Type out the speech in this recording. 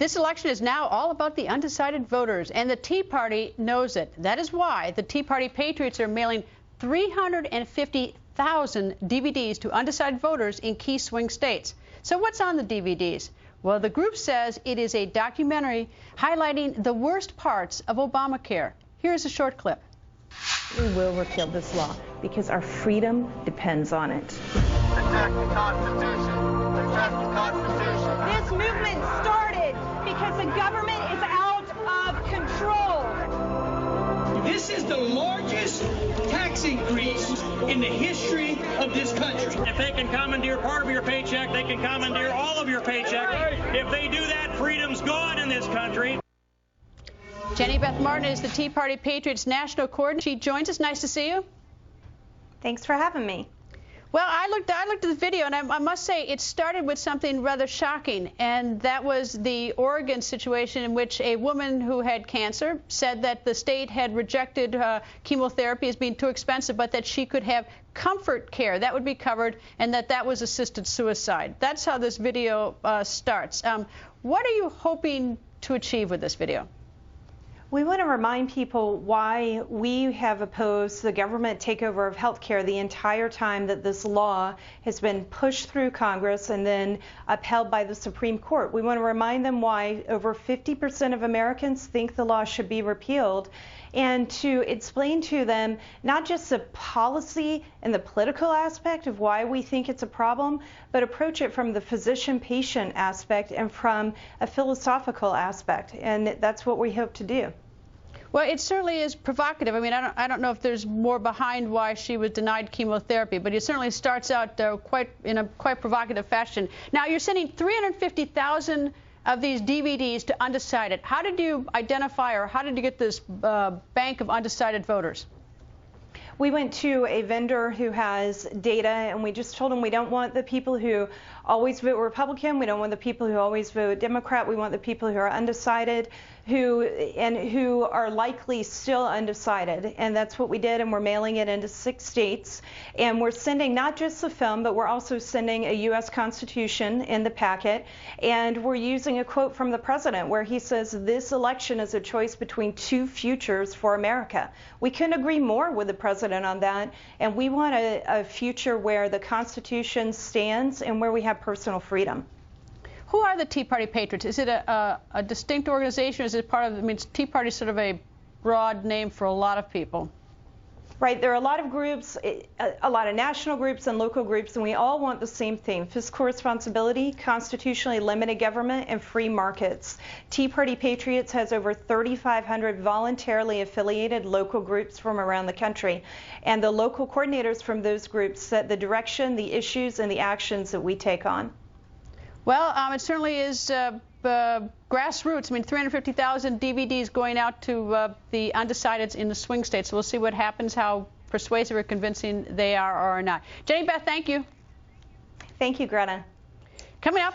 This election is now all about the undecided voters, and the Tea Party knows it. That is why the Tea Party Patriots are mailing 350,000 DVDs to undecided voters in key swing states. So what's on the DVDs? Well, the group says it is a documentary highlighting the worst parts of Obamacare. Here's a short clip. We will repeal this law because our freedom depends on it. Protect the Constitution. Protect the Constitution. This movement started because the government is out of control. This is the largest tax increase in the history of this country. If they can commandeer part of your paycheck, they can commandeer all of your paycheck. If they do that, freedom's gone in this country. Beth Martin is the Tea Party Patriots National Coordinator. She joins us. Nice to see you. Thanks for having me. Well, I looked at the video, and I must say it started with something rather shocking, and that was the Oregon situation in which a woman who had cancer said that the state had rejected chemotherapy as being too expensive, but that she could have comfort care that would be covered, and that was assisted suicide. That's how this video starts. What are you hoping to achieve with this video? We want to remind people why we have opposed the government takeover of health care the entire time that this law has been pushed through Congress and then upheld by the Supreme Court. We want to remind them why over 50% of Americans think the law should be repealed, and to explain to them not just the policy and the political aspect of why we think it's a problem, but approach it from the physician-patient aspect and from a philosophical aspect. And that's what we hope to do. Well, it certainly is provocative. I mean, I don't know if there's more behind why she was denied chemotherapy, but it certainly starts out in a quite provocative fashion. Now, you're sending 350,000 of these DVDs to undecided. How did you identify, or how did you get this bank of undecided voters? We went to a vendor who has data, and we just told them we don't want the people who always vote Republican. We don't want the people who always vote Democrat. We want the people who are undecided, who are likely still undecided. And that's what we did, and we're mailing it into 6 states. And we're sending not just the film, but we're also sending a U.S. Constitution in the packet. And we're using a quote from the president where he says this election is a choice between 2 futures for America. We couldn't agree more with the president on that, and we want a future where the Constitution stands and where we have personal freedom. Who are the Tea Party Patriots? Is it a distinct organization? Or is it part of, I mean, Tea Party is sort of a broad name for a lot of people. Right, there are a lot of groups, a lot of national groups and local groups, and we all want the same thing: fiscal responsibility, constitutionally limited government, and free markets. Tea Party Patriots has over 3,500 voluntarily affiliated local groups from around the country, and the local coordinators from those groups set the direction, the issues, and the actions that we take on. Well, it certainly is grassroots. I mean, 350,000 DVDs going out to the undecideds in the swing states. So we'll see what happens, how persuasive or convincing they are or not. Beth, thank you. Thank you, Greta. Coming up.